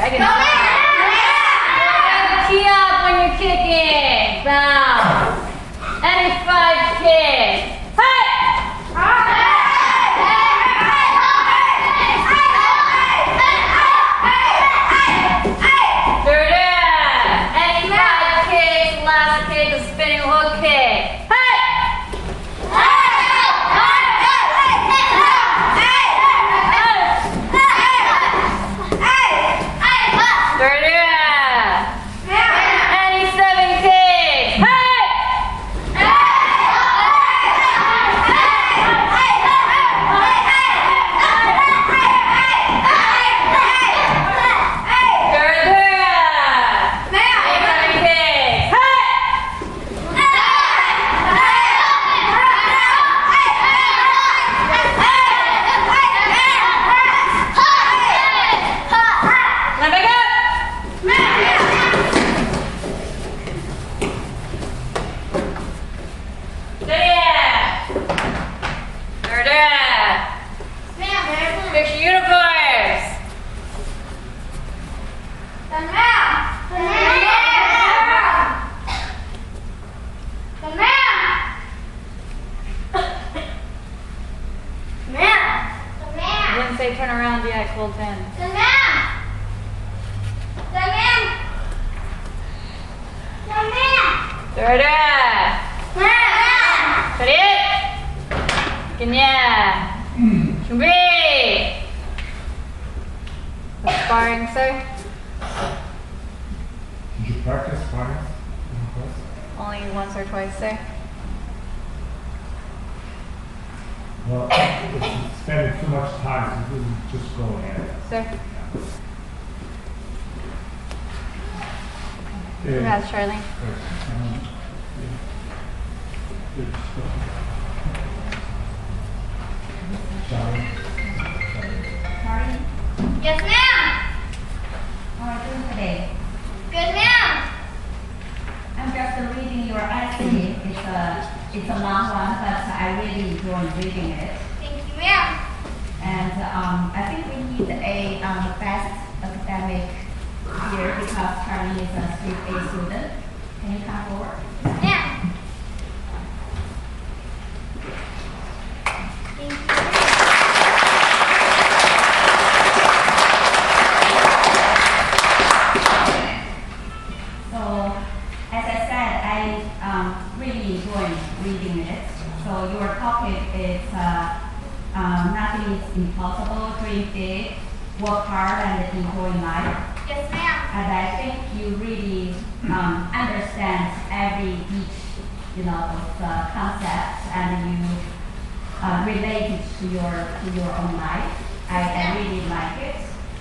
I can tee up when you're kicking. Bounce. Any 5 kicks. Hey! Any 5 kicks. Last kick, a spinning hook kick. Say turn around yet, Colton. Ready? Kenya. 준비. Sparring, sir? Did you practice sparring? Only once or twice, sir. Well, it's spending too much time, so just go ahead. Sir? Okay. Yeah, Charlene. Sorry? Yes, ma'am. How are you doing today? Good, ma'am. I'm just reading your essay. It's a long one, but I really enjoy reading it. Thank you, ma'am. And I think we need a best academic here because Charlie is a straight A student. Can you come forward? Ma'am. Thank you. So, as I said, I really enjoy reading it. So your topic is nothing is impossible, dream big, work hard, and enjoy life. Yes, ma'am. And I think you really understand each those concepts, and you relate it to your own life. I really like it.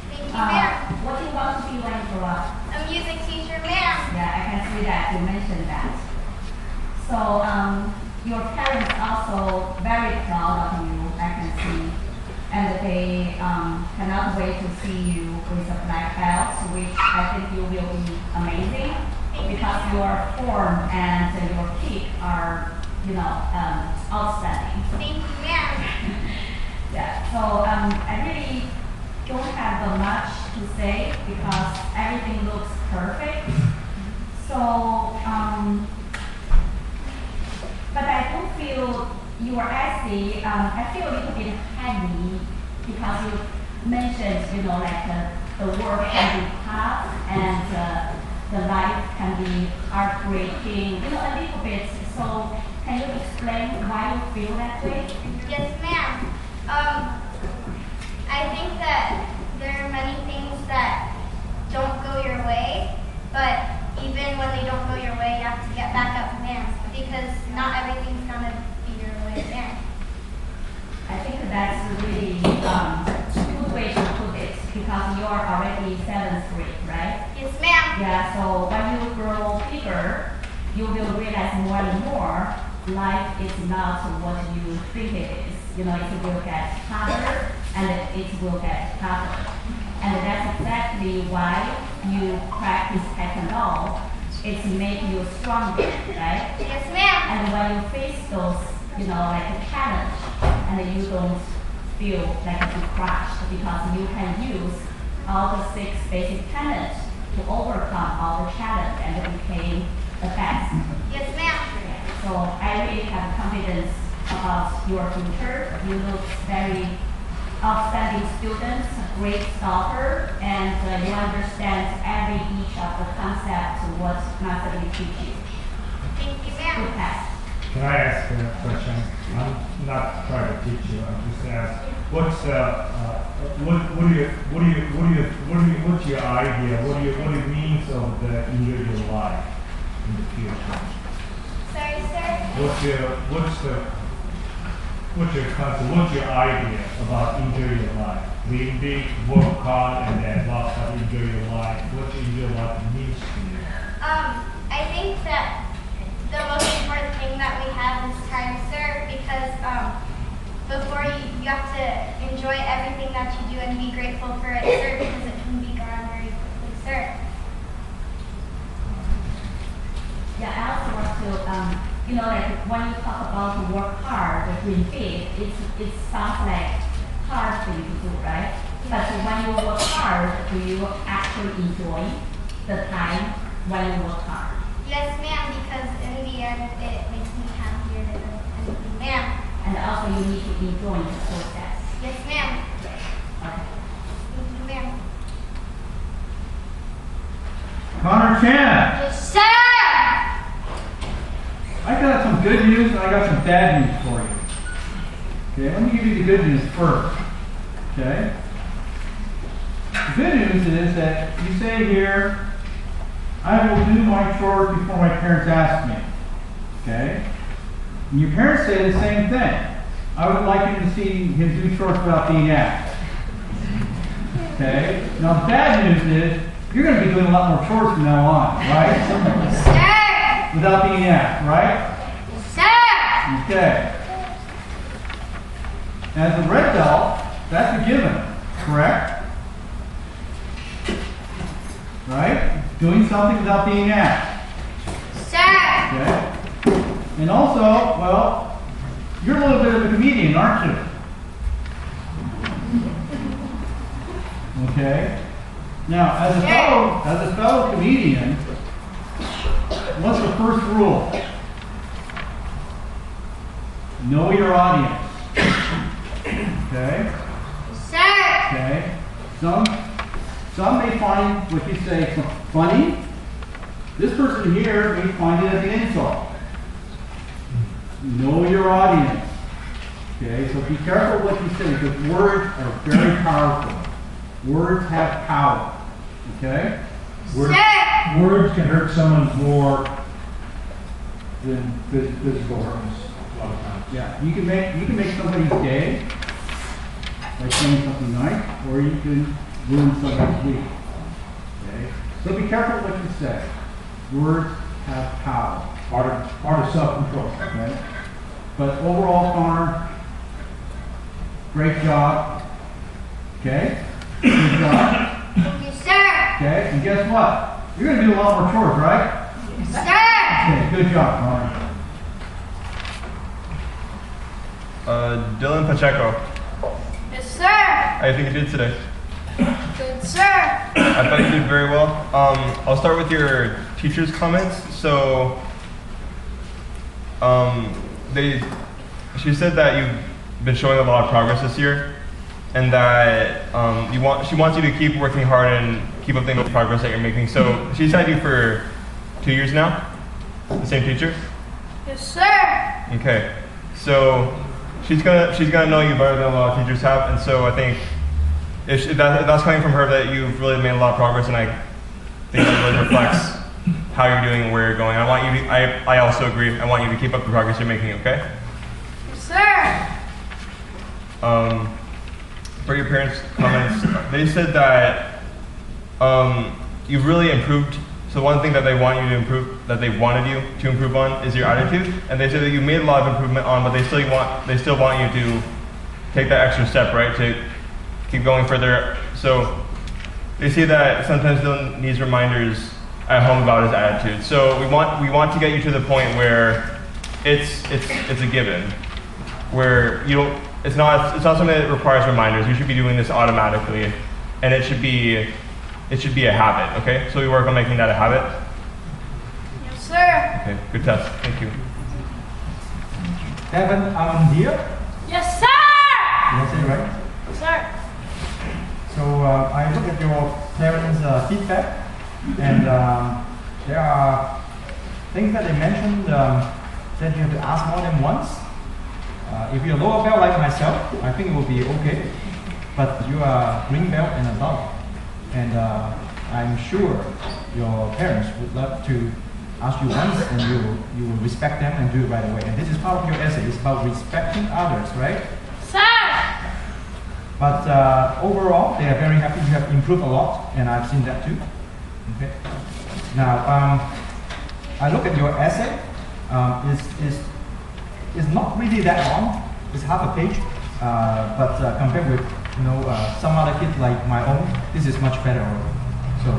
Thank you, ma'am. What do you want to be when you grow up? A music teacher, ma'am. Yeah, I can see that you mentioned that. So your parents also very proud of you, I can see, and they cannot wait to see you with a black belt, which I think you will be amazing because your form and your kick are, outstanding. Thank you, ma'am. Yeah. So I really don't have much to say because everything looks perfect. So, but I don't feel your essay, I feel a little bit heavy because you mentioned, the work can be tough and the life can be heartbreaking, a little bit. So, can you explain why you feel that way? Yes, ma'am. I think that there are many things that don't go your way, but even when they don't go your way, you have to get back up again because not everything's gonna be your way again. I think that's really good way to put it because you're already 7th grade, right? Yes, ma'am. Yeah, so when you grow bigger, you will realize more and more life is not what you think it is. It will get harder and it will get tougher. And that's exactly why you practice Taekwondo. It's make you stronger, right? Yes, ma'am. And when you face those, like a challenge, and you don't feel like you crushed because you can use all the 6 basic tenets to overcome all the challenge and became the best. Yes, ma'am. So I really have confidence about your future. You look very outstanding students, great scholar, and you understand each of the concepts what master will teach you. Thank you, Good ma'am. pass. Can I ask a question? I'm not trying to teach you. I'm just asking. What's your idea? What do you mean of the individual life in the future? Sorry, sir. What's your concept? What's your idea about enjoy your life? Being big, work hard, and then lots of enjoy your life. What enjoy your life means to you? I think that the most important thing that we have is time, sir, because before you have to enjoy everything that you do and be grateful for it, sir, because it can be gone very quickly, sir. Yeah, I also want to, like when you talk about to work hard, dream big, it sounds like hard for you to do, right? But when you work hard, do you actually enjoy the time when you work hard? Yes, ma'am, because in the end, it makes me happier than anything, ma'am. And also you need to enjoy the process. Yes, ma'am. Okay. Thank you, ma'am. Connor Chan, Yes, sir! I got some good news and I got some bad news for you. Okay, let me give you the good news first. Okay? The good news is that you say here, I will do my chores before my parents ask me. Okay? And your parents say the same thing. I would like you to see him do chores without being asked. Okay? Now the bad news is, you're going to be doing a lot more chores from now on, right? Sir! Without being asked, right? Sir! Okay. As a red belt, that's a given, correct? Right? Doing something without being asked. Sir! Okay? And also, well, you're a little bit of a comedian, aren't you? Okay? Now, as a fellow comedian, what's the first rule? Know your audience. Okay? Sir! Okay? Some may find what you say funny. This person here may find it as an insult. Know your audience. Okay? So be careful what you say because words are very powerful. Words have power. Okay? Words can hurt someone more than physical hurts a lot of times. Yeah. You can make somebody's day by saying something nice, or you can ruin somebody's week. Okay? So be careful what you say. Words have power. Part of self-control. Okay? But overall, Connor, great job. Okay? Good job. Thank you, sir! Okay? And guess what? You're going to do a lot more chores, right? Sir! Okay, good job, Connor. Dylan Pacheco. Yes, sir! How do you think you did today? Good, sir! I thought you did very well. I'll start with your teacher's comments. So, she said that you've been showing a lot of progress this year, and that she wants you to keep working hard and keep up the progress that you're making. So she's had you for 2 years now. The same teacher. Yes, sir! Okay. So she's gonna know you better than a lot of teachers have, and so I think if that's coming from her, that you've really made a lot of progress, and I think it really reflects how you're doing and where you're going. I also agree. I want you to keep up the progress you're making. Okay. Yes, sir! For your parents' comments, they said that you've really improved. So one thing that they want you to improve, that they wanted you to improve on, is your attitude. And they said that you made a lot of improvement on, but they still want you to take that extra step, right, to keep going further. So they say that sometimes Dylan needs reminders at home about his attitude. So we want to get you to the point where it's a given, where you don't. It's not something that requires reminders. You should be doing this automatically. and it should be a habit. Okay, so we work on making that a habit. Yes, sir. Okay, good test. Thank you. Evan, here. Yes, sir! That's it, right? Sir. So I look at your parents' feedback, and there are things that they mentioned that you have to ask more than once. If you're lower belt like myself, I think it will be okay. But you are green belt and above, and I'm sure your parents would love to ask you once, and you will respect them and do it right away. And this is part of your essay. It's about respecting others, right? Sir! But overall, they are very happy. You have improved a lot, and I've seen that too. Okay. Now, I look at your essay. It's not really that long. It's half a page. But compared with some other kids like my own, this is much better already. So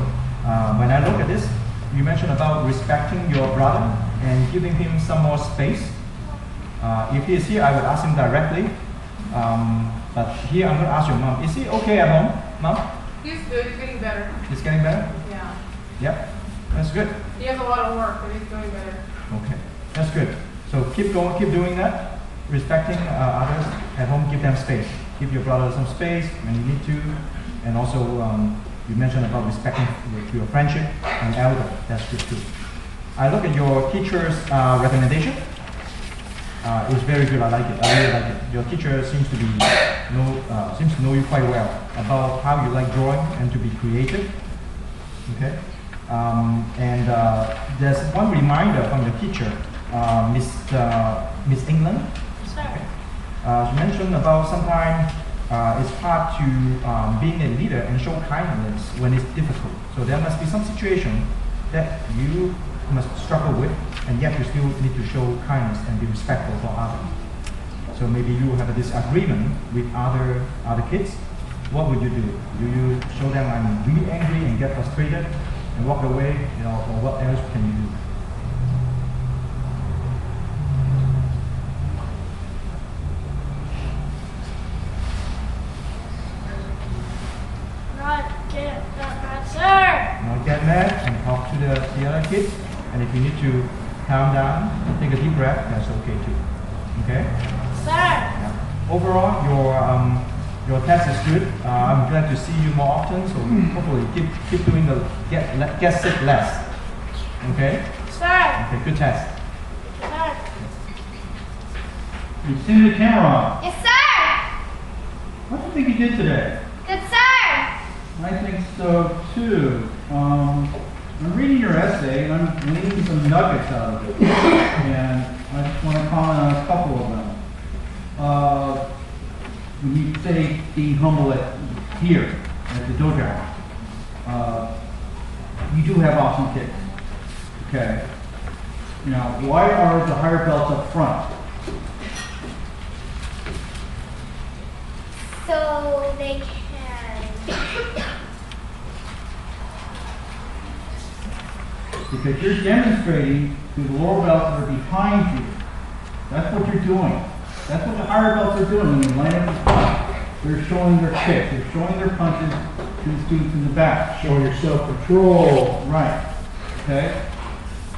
when I look at this, you mentioned about respecting your brother and giving him some more space. If he is here, I would ask him directly. But here I'm going to ask your mom. Is he okay at home, Mom? He's good. He's getting better. He's getting better? Yeah. Yep. That's good. He has a lot of work, but he's doing better. Okay. That's good. So keep going, keep doing that. Respecting others at home, give them space. Give your brother some space when you need to. And also, you mentioned about respecting your friendship and elder. That's good too. I look at your teacher's recommendation. It's very good. I like it. I really like it. Your teacher seems to know you quite well about how you like drawing and to be creative. Okay. And there's one reminder from your teacher, Miss England. Sir. She mentioned about sometimes it's hard to being a leader and show kindness when it's difficult. So there must be some situation that you must struggle with, and yet you still need to show kindness and be respectful for others. So maybe you have a disagreement with other kids. What would you do? Do you show them I'm really angry and get frustrated and walk away, or what else can you do? Not get mad and talk to the other kids. And if you need to calm down, take a deep breath, that's okay too. Okay? Sir. Yeah. Overall, your test is good. I'm glad to see you more often. So hopefully keep doing the get sick less. Okay? Sir. Okay, good test. Sir. You see the camera on. Yes, sir. What do you think you did today? Good, sir. I think so too. I'm reading your essay and I'm gleaning some nuggets out of it. And I just want to comment on a couple of them. When you say being humble here at the dojo, you do have awesome kids. Okay. Why are the higher belts up front? So they can. Because you're demonstrating to the lower belts that are behind you. That's what you're doing. That's what the higher belts are doing when they line up in front. They're showing their kicks. They're showing their punches to the students in the back. Show your self-control. Right. Okay?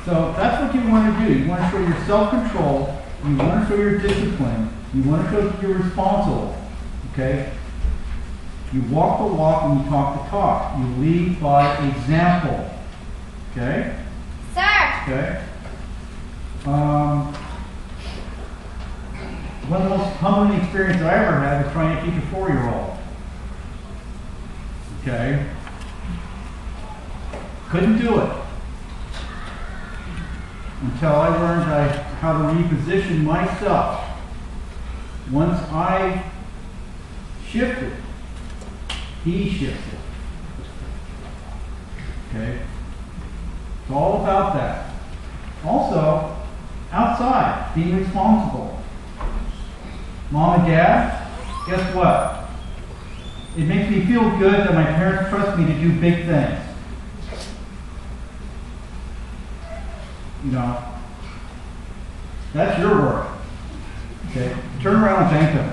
So that's what you want to do. You want to show your self-control. You want to show your discipline. You want to show that you're responsible. Okay? You walk the walk and you talk the talk. You lead by example. Okay? Sir. Okay? One of the most humbling experiences I ever had was trying to teach a 4-year-old. Okay? Couldn't do it. Until I learned how to reposition myself. Once I shifted, he shifted. Okay? It's all about that. Also, outside, being responsible. Mom and Dad, guess what? It makes me feel good that my parents trust me to do big things. That's your work. Okay? Turn around and thank them.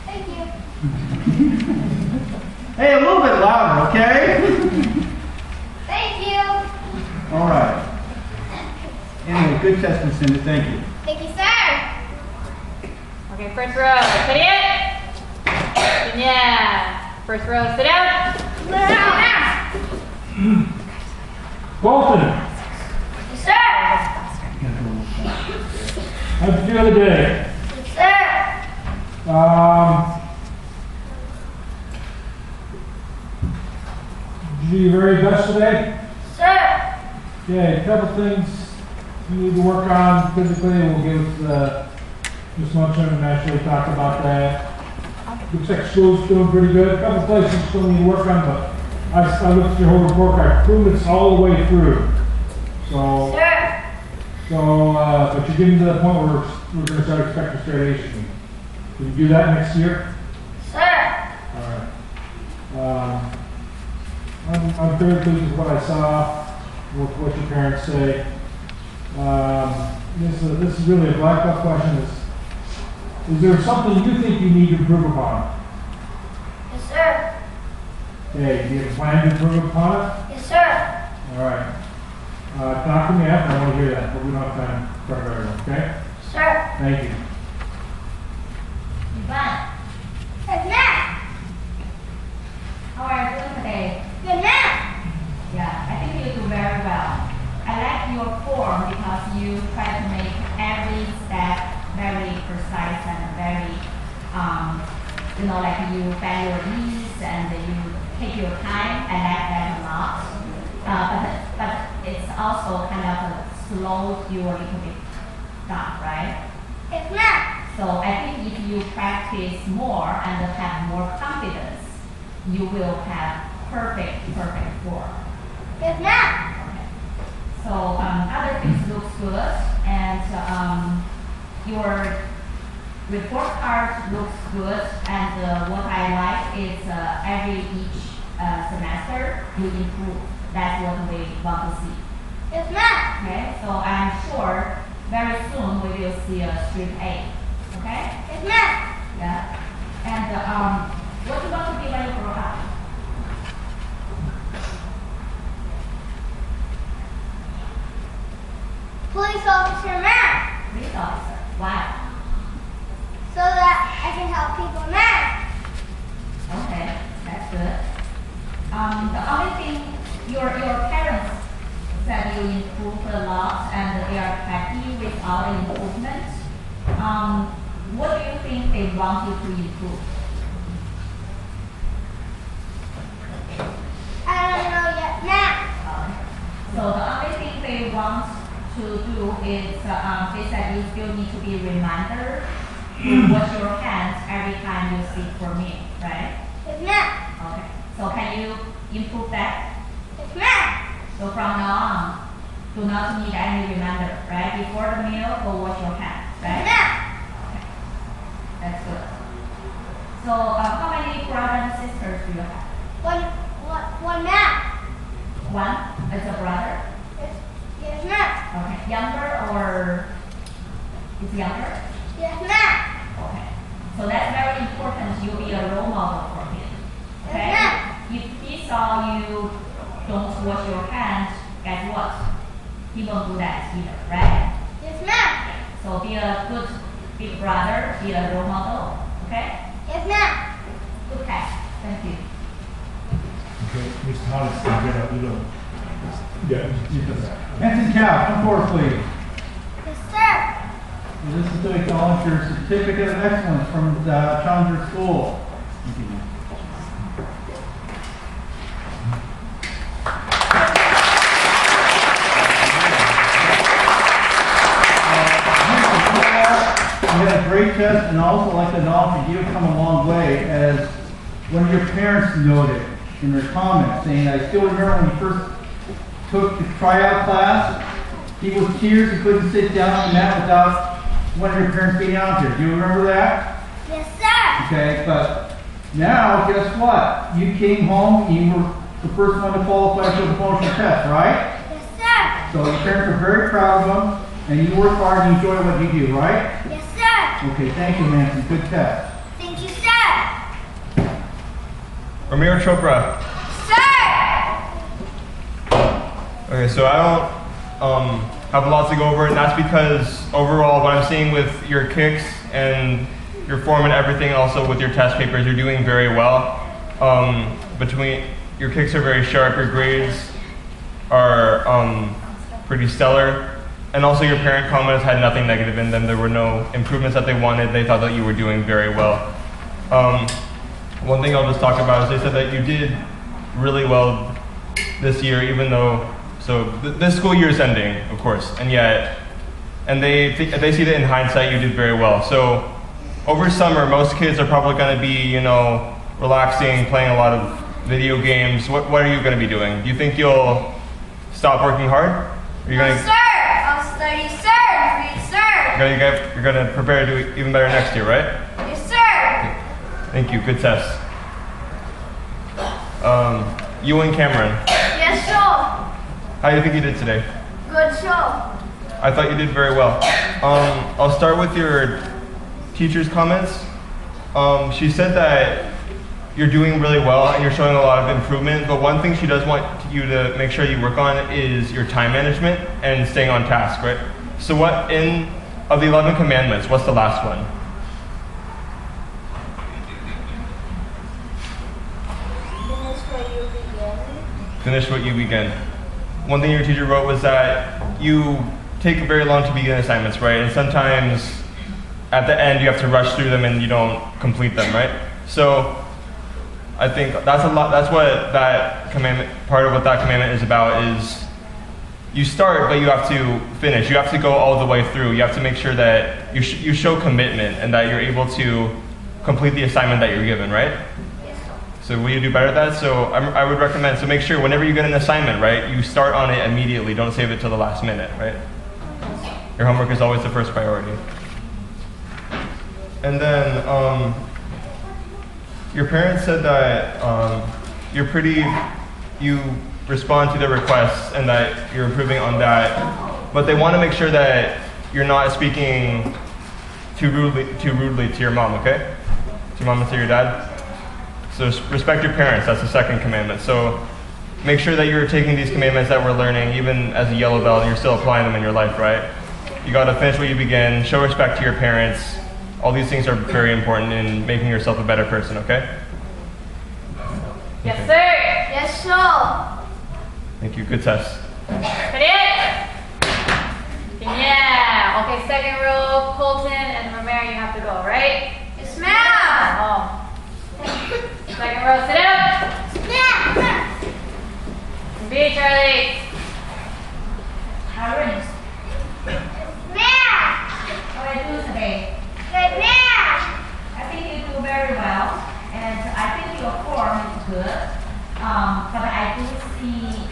Thank you. Hey, a little bit louder, okay? Thank you. All right. Anyway, good test, Miss Cindy. Thank you. Thank you, sir. Okay, first row. Ready? Yeah. First row, sit down. Bolton, Yes, sir. how'd you do the other day? Yes, sir. Did you do your very best today? Sir. Okay, a couple things you need to work on physically. We'll give Ms. Munson and actually talk about that. Looks like school's doing pretty good. A couple places still need to work on, but I looked at your whole report card. Improvements all the way through. So, Sir. but you're getting to the point where we're going to start expecting straight A's from you. Can you do that next year? Sir. All right. I'm very pleased with what I saw, with what your parents say. This is really a black belt question. Is there something you think you need to improve upon? Yes, sir. Okay, do you have a plan to improve upon it? Yes, sir. All right. Talk to me after, I want to hear that, but we don't have time for everyone, okay? Sir. Thank you. Ivan, Good night. how are you doing today? Good night. Yeah, I think you do very well. I like your form because you try to make every step very precise and very, like you bend your knees and you take your time. I like that a lot. But it's also kind of slows you a little bit down, right? Good night. So I think if you practice more and have more confidence, you will have perfect form. Good night. Okay. So other things looks good, and your report card looks good. And what I like is each semester you improve. That's what we want to see. Good night. Okay. So I'm sure very soon we will see a straight A. Okay. Good night. Yeah. And what do you want to be when you grow up? Police officer, ma'am. Police officer. Why? So that I can help people, ma'am. Okay, that's good. The only thing your parents said you improved a lot and they are happy with all the improvements. What do you think they want you to improve? I don't know yet, ma'am. So the only thing they want to do is they said you still need to be a reminder to wash your hands every time you speak for me, right? Good night. Okay. So can you improve that? Good night. So from now on, do not need any reminder, right? Before the meal, go wash your hands, Good right? night. Okay. That's good. So how many brothers and sisters do you have? One ma'am. One is a brother. Yes, ma'am. Okay. Younger or is younger? Yes, ma'am. Okay. So that's very important. You'll be a role model for him. Okay? Yes, If he saw you don't wash your hands, guess what? He won't do that either, right? Yes, ma'am. So be a good big brother, be a role model, okay? Yes, ma'am. Good catch. Thank you. Okay, Mr. Hollis, you know. Yeah. Anson Cow, come forward, please. Yes, sir. This is to acknowledge your certificate of excellence from the Challenger School. You had a great test, and also like to acknowledge that you've come a long way, as one of your parents noted in their comments, saying, I still remember when you first took the tryout class, he was tears, he couldn't sit down on the mat without one of your parents being out there. Do you remember that? Yes, sir. Okay, but now, guess what? You came home, you were the first one to qualify for the promotional test, right? Yes, sir. So your parents are very proud of them, and you work hard and enjoy what you do, right? Yes, sir. Okay, thank you, Nancy. Good test. Thank you, sir. Ramiro Chopra. Sir! Okay, so I don't have a lot to go over, and that's because overall what I'm seeing with your kicks and your form and everything, also with your test papers, you're doing very well. Between your kicks are very sharp, your grades are pretty stellar, and also your parent comments had nothing negative in them. There were no improvements that they wanted. They thought that you were doing very well. One thing I'll just talk about is they said that you did really well this year, even though, this school year is ending, of course, and they see that in hindsight you did very well. So over summer, most kids are probably going to be, relaxing, playing a lot of video games. What are you going to be doing? Do you think you'll stop working hard? Are you No, going sir! I'll study, sir! Read, sir! you're going to prepare to do even better next year, right? Yes, sir! Thank you. Good test. You and Cameron, Yes, sir! how do you think you did today? Good, sir! I thought you did very well. I'll start with your teacher's comments. She said that you're doing really well and you're showing a lot of improvement, but one thing she does want you to make sure you work on is your time management and staying on task, right? So of the 11 commandments, what's the last one? Finish what you begin. One thing your teacher wrote was that you take very long to begin assignments, right? And sometimes at the end you have to rush through them and you don't complete them, right? So I think that's what that commandment, part of what that commandment is about, is you start, but you have to finish. You have to go all the way through. You have to make sure that you show commitment and that you're able to complete the assignment that you're given, right? So will you do better at that? So I would recommend, so make sure whenever you get an assignment, right, you start on it immediately. Don't save it till the last minute, right? Your homework is always the first priority. And then your parents said that you respond to their requests and that you're improving on that, but they want to make sure that you're not speaking too rudely to your mom, okay? To your mom and to your dad. So respect your parents, that's the second commandment. So make sure that you're taking these commandments that we're learning, even as a yellow belt, and you're still applying them in your life, right? You gotta finish what you begin, show respect to your parents. All these things are very important in making yourself a better person, okay? Yes, sir. Yes, sir! Thank you, good test. Ready? Yeah. Okay, second row, Colton and Romero, you have to go, right? Yes, ma'am! Oh. Second row, sit up. Ma'am! B, Charlie. Aaron, Ma'am! how are you doing today? Good, ma'am! I think you do very well, and I think your form is good. But I do see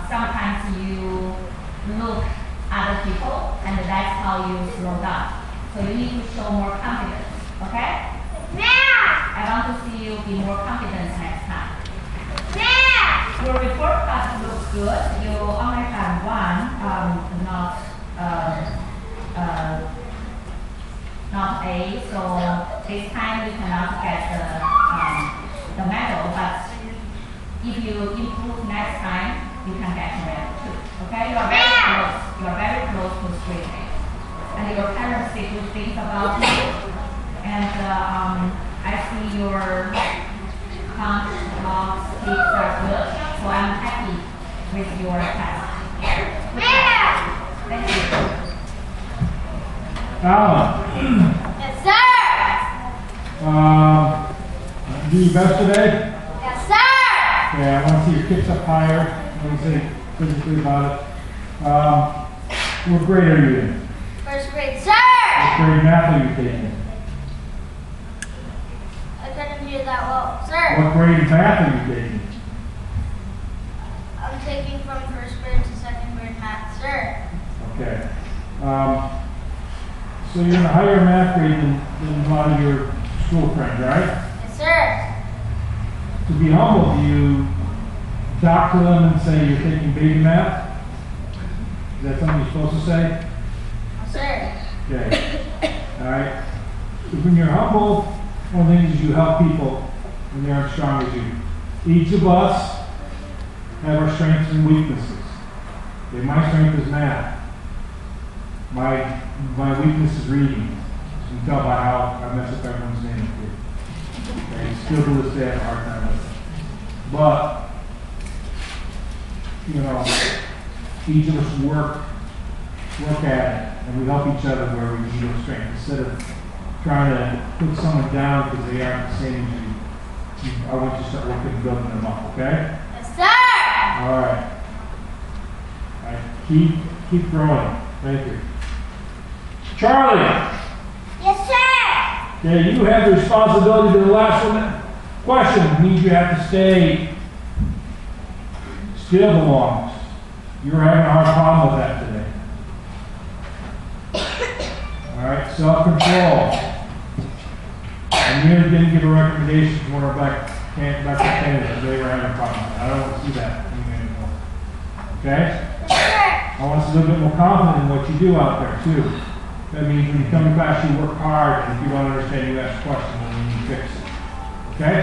sometimes you look other people, and that's how you slow down. So you need to show more confidence, okay? Ma'am! I want to see you be more confident next time. Ma'am! Your report card looks good. You only have one, not A, so this time you cannot get the medal, but if you improve next time, you can get medal too. Okay, you are very close. You are very close to straight A. And your parents say good things about you. And I see your punch, blocks, kicks are good, so I'm happy with your test. Ma'am! Thank you. Alan, Yes, sir! do your best today? Yes, sir! Yeah, I want to see your kicks up higher. I want to say physically about it. What grade are you in? First grade, sir! What grade math are you taking? I couldn't hear that well. Sir, What grade math are you taking? I'm taking from first grade to second grade math, sir. Okay. So you're in a higher math grade than a lot of your school friends, right? Yes, sir. To be humble, do you talk to them and say you're taking baby math? Is that something you're supposed to say? Yes, sir. Okay. All right. So when you're humble, one of the things is you help people and they aren't strong as you. Each of us have our strengths and weaknesses. Okay, my strength is math. My weakness is reading. You can tell by how I mess up everyone's name. Okay, still to this day I have a hard time with it. But, you know, each of us work at it, and we help each other where we need those strengths. Instead of trying to put someone down because they aren't the same as you, I want you to start working and building them up, okay? Yes, sir. All right. All right. Keep growing. Thank you. Charlie. Yes, sir. Okay, you have the responsibility to the last one. Question means you have to stay still the longest. You were having a hard problem with that today. All right, self-control. And you didn't give a recommendation from one of our back candidates. They were having a problem. I don't want to see that anymore. Okay? Yes, I want us a little bit more confident in what you do out there, too. That means when you come to class, you work hard, and if you don't understand, you ask questions, and then you fix it. Okay?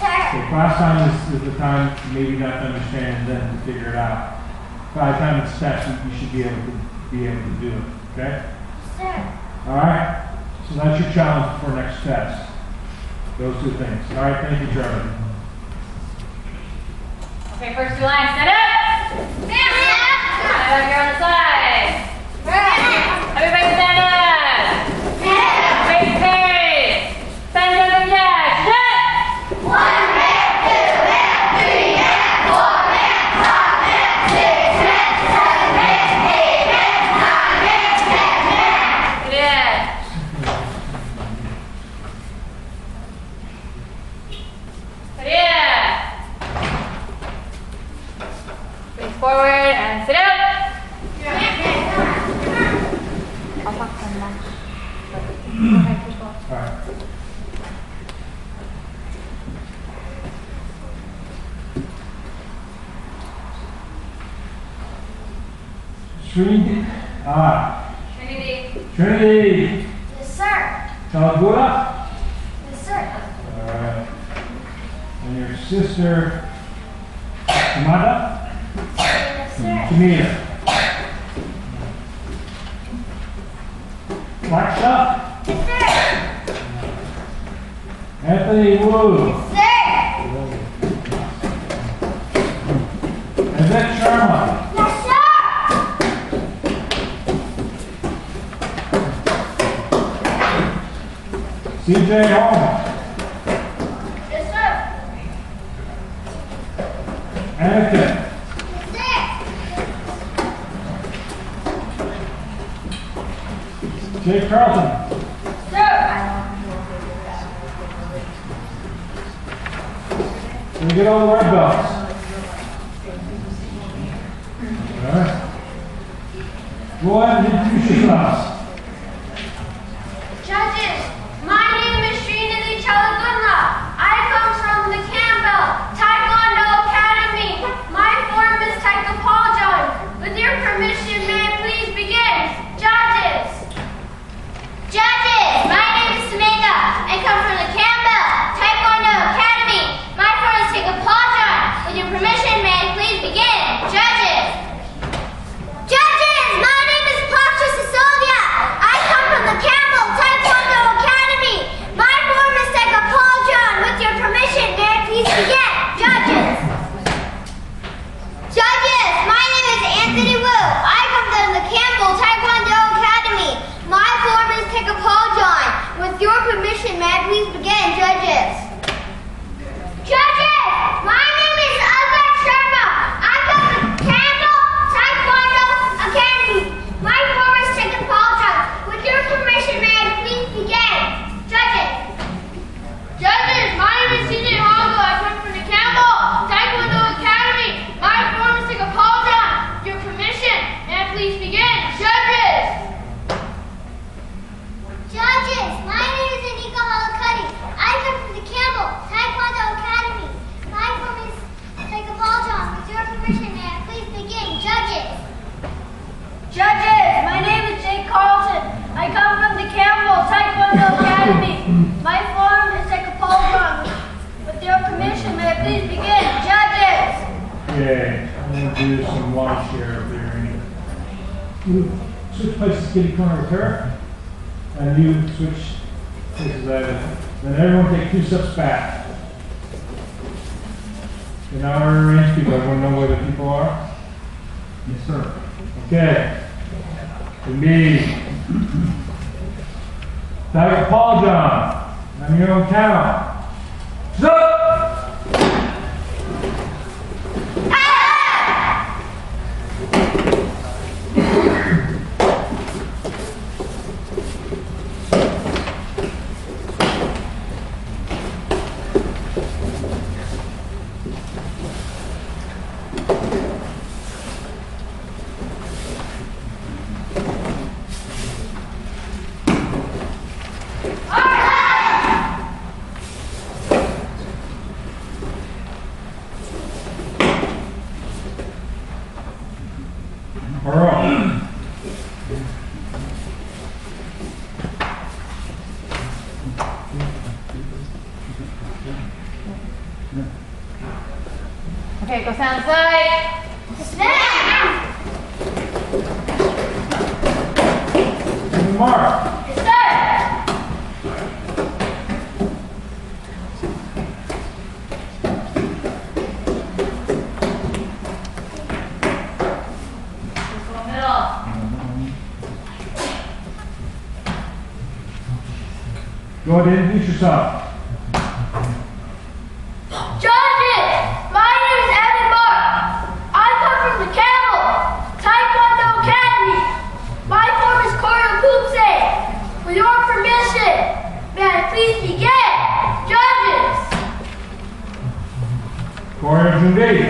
sir. Okay, class time is the time maybe not to understand, and then to figure it out. By the time it's steps, you should be able to do it. Okay? Sir. All right? So that's your challenge for next test. Those two things. All right, thank you, Charlie. Okay, first two lines, stand up. Stand up, you're on the side. Everybody stand up. Face parade. Stand up and yes. Shut. 1 minute, 2 minutes, 3 minutes, 4 minutes, 5 minutes, 6 minutes, 7 minutes, 8 minutes, 9 minutes, 10 minutes. Good. Yeah. Face forward and sit up. I'll talk to them now. Okay, people. All right. Trinity. Trinity. Yes, sir. Talagura. Yes, sir. All right. And your sister, Tamada? Yes, sir. Tamita. Laksa? Yes, sir. Anthony Wu. Yes, sir. And then Sharma. Yes, sir. CJ Holmes. Yes, sir. Anakin. Yes, sir. Jake Carlton. Can we get all the red belts? All right. Go ahead and introduce yourselves. Judges, my name is Srinidhi Chalagunda. I come from the Campbell Taekwondo Academy. My form is Taekwondo. With your permission, may I please begin? Judges, my name is Samantha. I come from the Campbell Taekwondo Academy. My form is Taekwondo. With your permission, may I please begin? Judges, my name is Pasha Sisovia. I come from the Campbell Taekwondo Academy. My form is Taekwondo. With your permission, may I please begin? Judges, my name is Anthony Wu. I come from the Campbell Taekwondo Academy. My form is Taekwondo. With your permission, may I please begin? Judges, my name is Azar Sharma. I come from Campbell Taekwondo Academy. My form is Taekwondo. With your permission, may I please begin? Judges, my name is CTA June. I come from the Campbell Taekwondo Academy. My form is Taekwondo. With your permission, may I please begin? Judges, my name is Anika Malakati. I come from the Campbell Taekwondo Academy. My form is Taekwondo. With your permission, may I please begin? Judges, my name is Jake Carlton. I come from the Campbell Taekwondo Academy. My form is Taekwondo. Okay, I'm gonna do some lunch here up there. You switch places, kitty corner with her, and you switch places then everyone take 2 steps back. Okay, now our range people, everyone know where the people are? Yes, sir. Okay. And me. Tiger Paul John. On your own count. Zup! Okay, go stand aside. Mark. Yes, sir. Just go middle. Go ahead and introduce yourself. Judges, my name is Evan Mark. I come from the Campbell Taekwondo Academy. My form is Koryo Kupse. With your permission, may I please begin? Judges. Koryo June.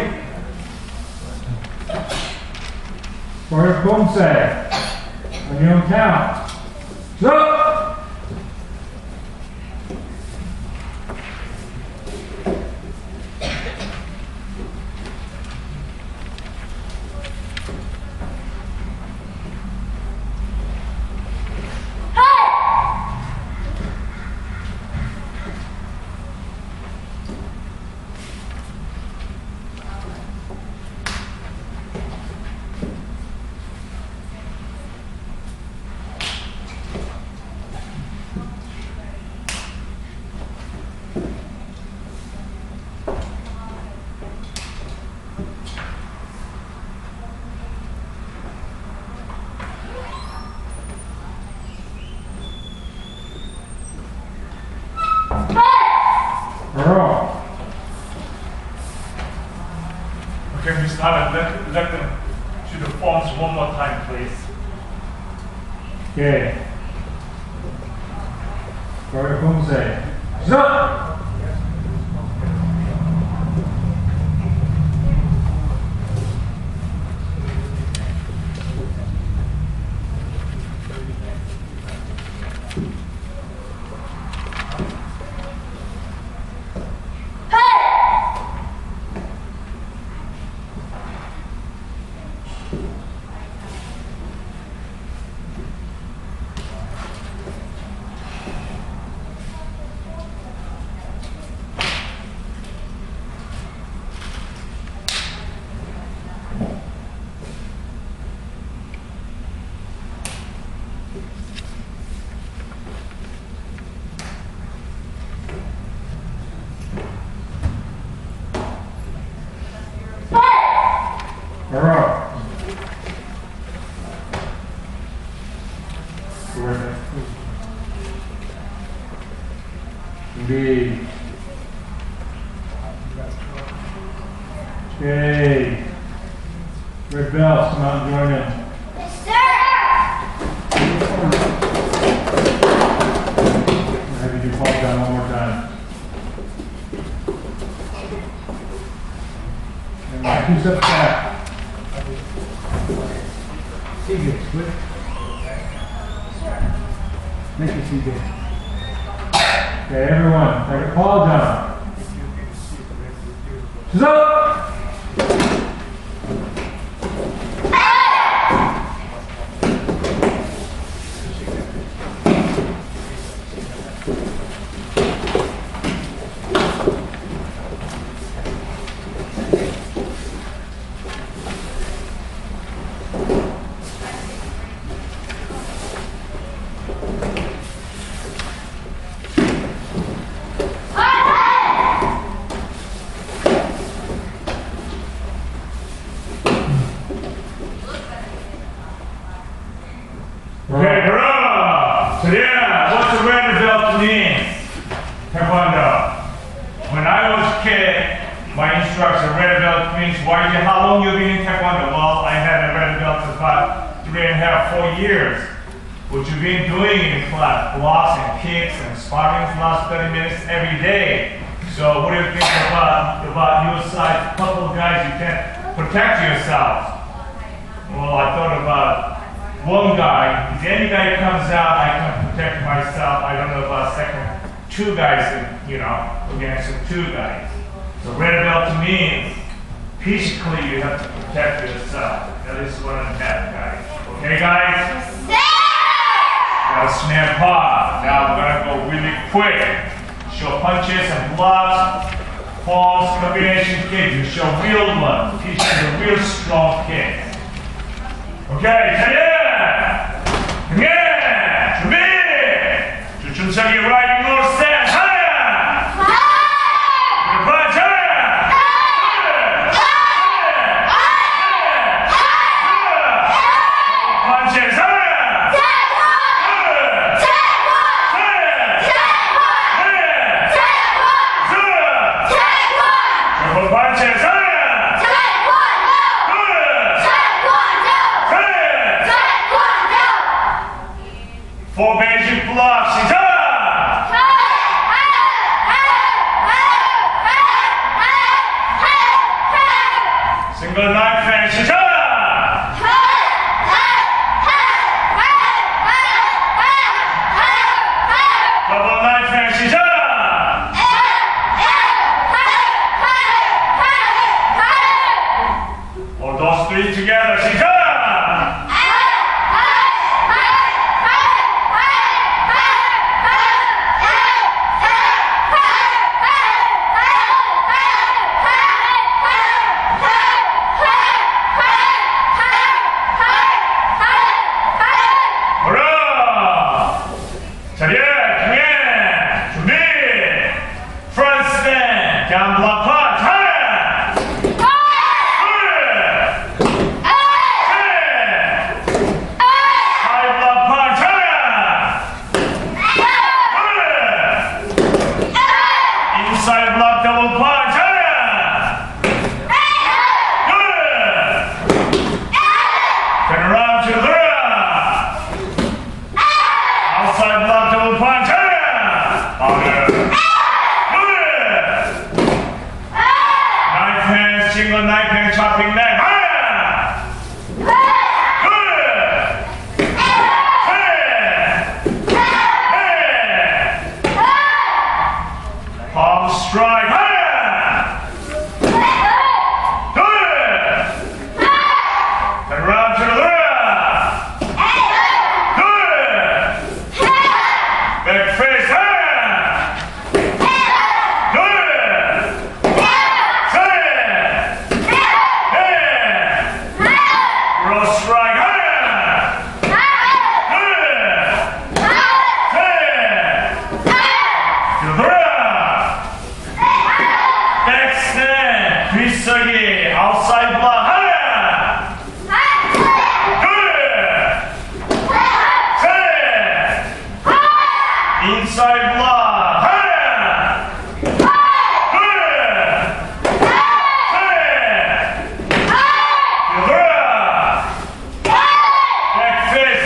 Koryo Kumse. On your own count. Zup! Okay, Miss Allen, let them do the forms one more time, please. Okay. Koryo Kumse. Zup! Indeed. Okay. Red belts, come out and join in. Yes, sir. I'll have you do fall down one more time. And like 2 steps back. CJ, split. Thank you, CJ. Okay, everyone, take a fall down. Up! Okay, hurrah! So yeah, what's the red belt mean? Taekwondo. When I was a kid, my instructor, red belt means how long you been in Taekwondo? Well, I had a red belt for about 3.5, 4 years. What you've been doing in class, blocks and kicks and sparring for the last 30 minutes every day. So what do you think about your side? A couple of guys you can protect yourselves. Well, I thought about one guy. If any guy comes out, I can protect myself. I don't know about second 2 guys, against the 2 guys. So red belt means physically you have to protect yourself. That is 1.5 guys. Okay, guys? Now snap off. Now we're gonna go really quick. Show punches and blocks, palms, combination kick. You show real one. Teach you the real strong kick. Okay, yeah! Yeah! 준비! 주춤차기 riding north stand. 하야! punch, 하야! punches, 하야! Four basic blocks, single knife finish, double knife finish, or those 3 together, down block punch, high block punch, inside block double punch, turn around to the right, outside block double punch, single knife and chopping knife. Palm strike. Turn around to the left. Back face. Outside block, inside block, back fist,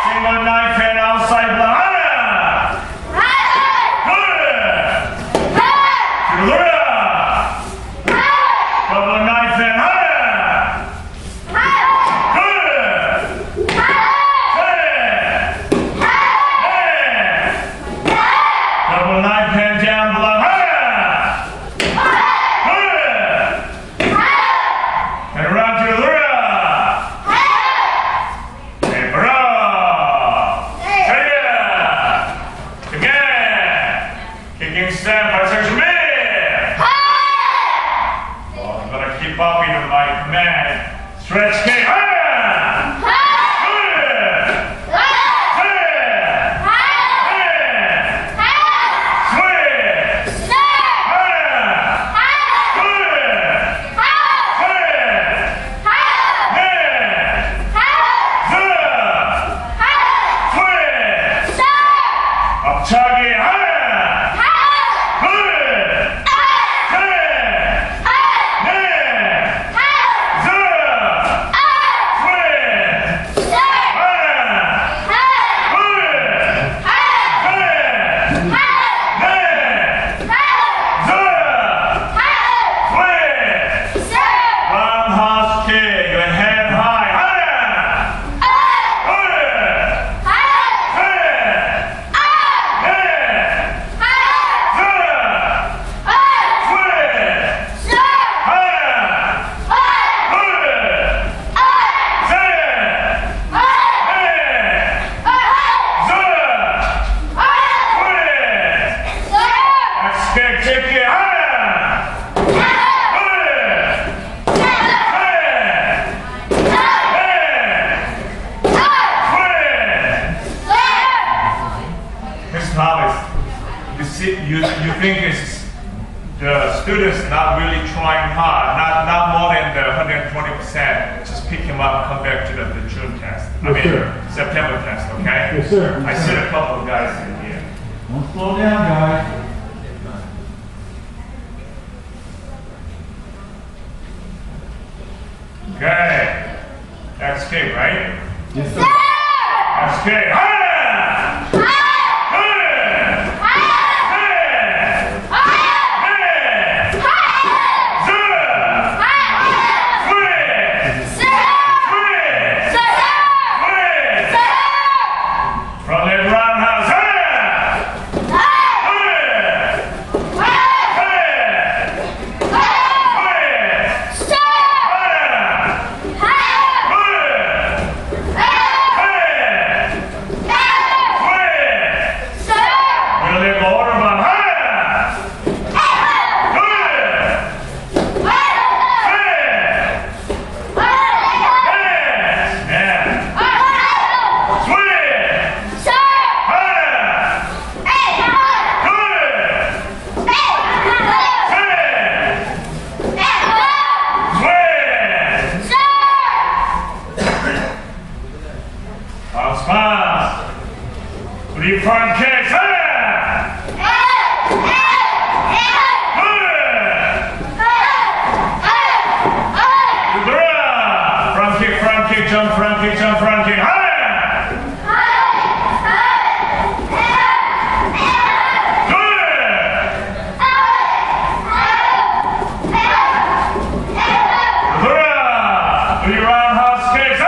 single knife and outside block. Double knife and double knife and down below. And around to the right. And bro. Again. Kicking stand by section B. I'm gonna keep up with my command. Stretch kick. Switch. Thomas, you think it's the students not really trying hard, not more than the 120%. Just pick him up, come back to the June test. Yes, sir. September test, okay? Yes, sir. I see a couple of guys in here. Don't slow down, guys. Okay. XK, right? Yes, sir. XK. Hi! Three front kicks. Front kick, jump, front kick, jump, front kick. Three roundhouse kicks.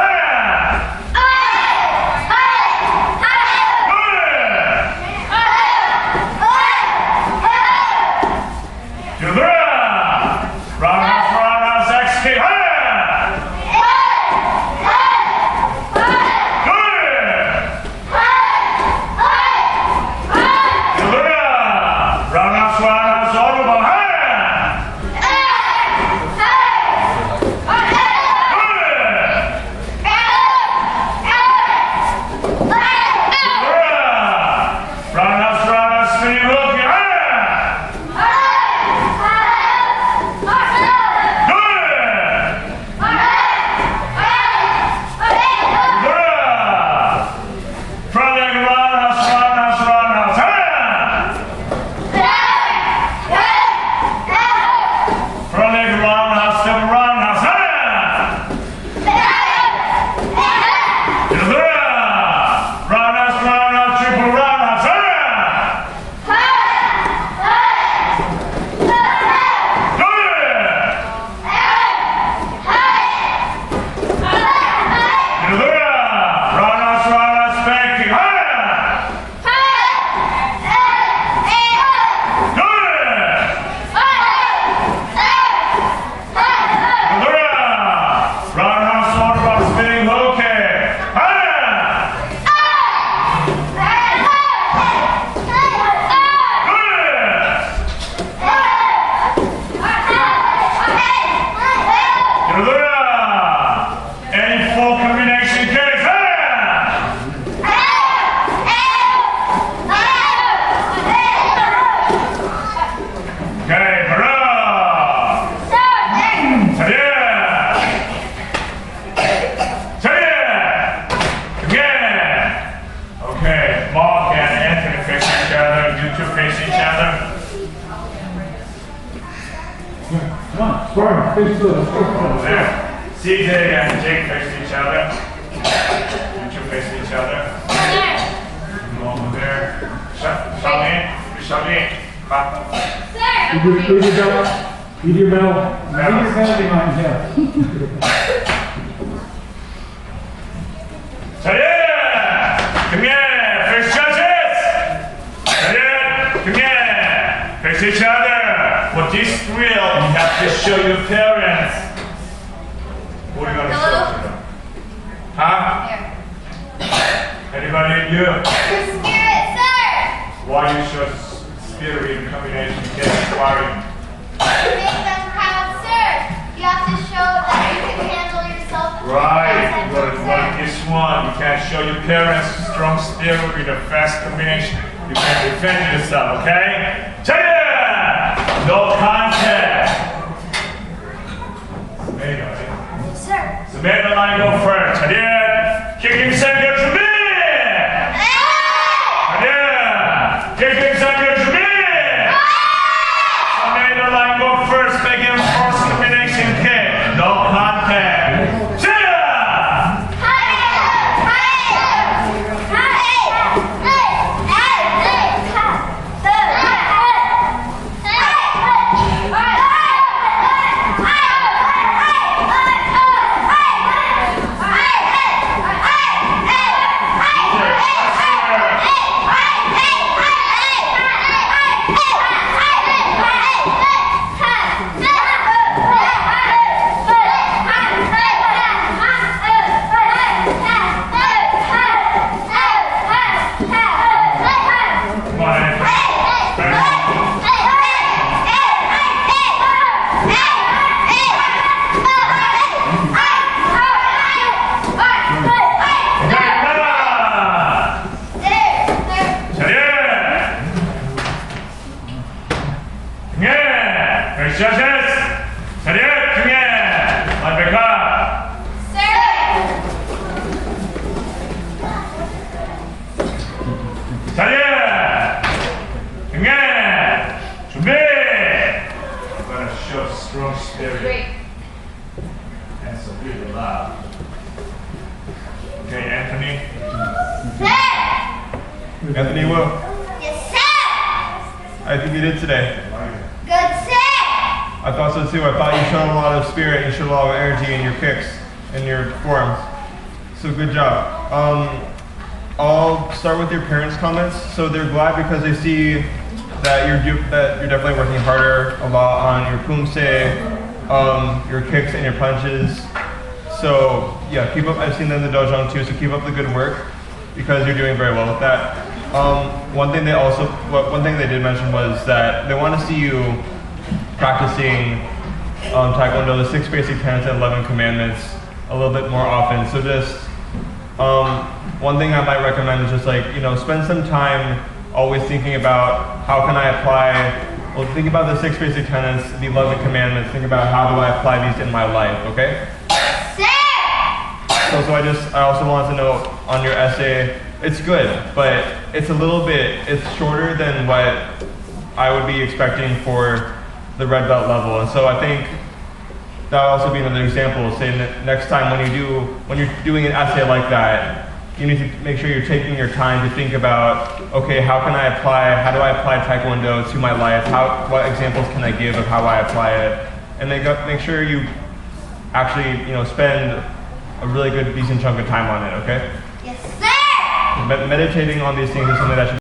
Face to the over there. CJ and Jake face each other. You two face each other. Go over there. Charlene. Come. Leave your belt. Leave your belt. Leave your belt behind, yeah. Come here. Face judges. Come here. Face each other. For this thrill, you have to show your parents. What are you going to show to them? Huh? Here. Anybody in you? Your spirit, sir. Why you show spirit in combination against sparring? To make them proud, sir. You have to show that you can handle yourself. Right. But this one, you can't show your parents strong spirit with a fast combination. you can defend yourself, okay? China! No contact. Sir. So maybe line go first. China! Kicking center to me! China! Kicking center to me! So maybe line go first, making first combination kick. No contact. China! Strong spirit. Great. And so really loud. Okay, Anthony. Anthony Wu, Yes, sir. I think you did today. Good, sir. I thought so too. I thought you showed a lot of spirit, you showed a lot of energy in your kicks and your forms. So good job. I'll start with your parents' comments. So they're glad because they see that you're definitely working harder a lot on your pumse, your kicks and your punches. So yeah, keep up. I've seen them in the dojo too. So keep up the good work because you're doing very well with that. One thing they did mention was that they want to see you practicing Taekwondo, the 6 basic tenets and 11 commandments a little bit more often. So just one thing I might recommend is just spend some time always thinking about how can I apply, think about the 6 basic tenets, the 11 commandments, think about how do I apply these in my life, okay? So I also wanted to know on your essay, it's good, but it's shorter than what I would be expecting for the red belt level. And so I think that would also be another example, saying that next time when you're doing an essay like that, you need to make sure you're taking your time to think about, okay, how do I apply Taekwondo to my life? What examples can I give of how I apply it? And make sure you actually, spend a really good, decent chunk of time on it, okay? Yes, sir. Meditating on these things is something that should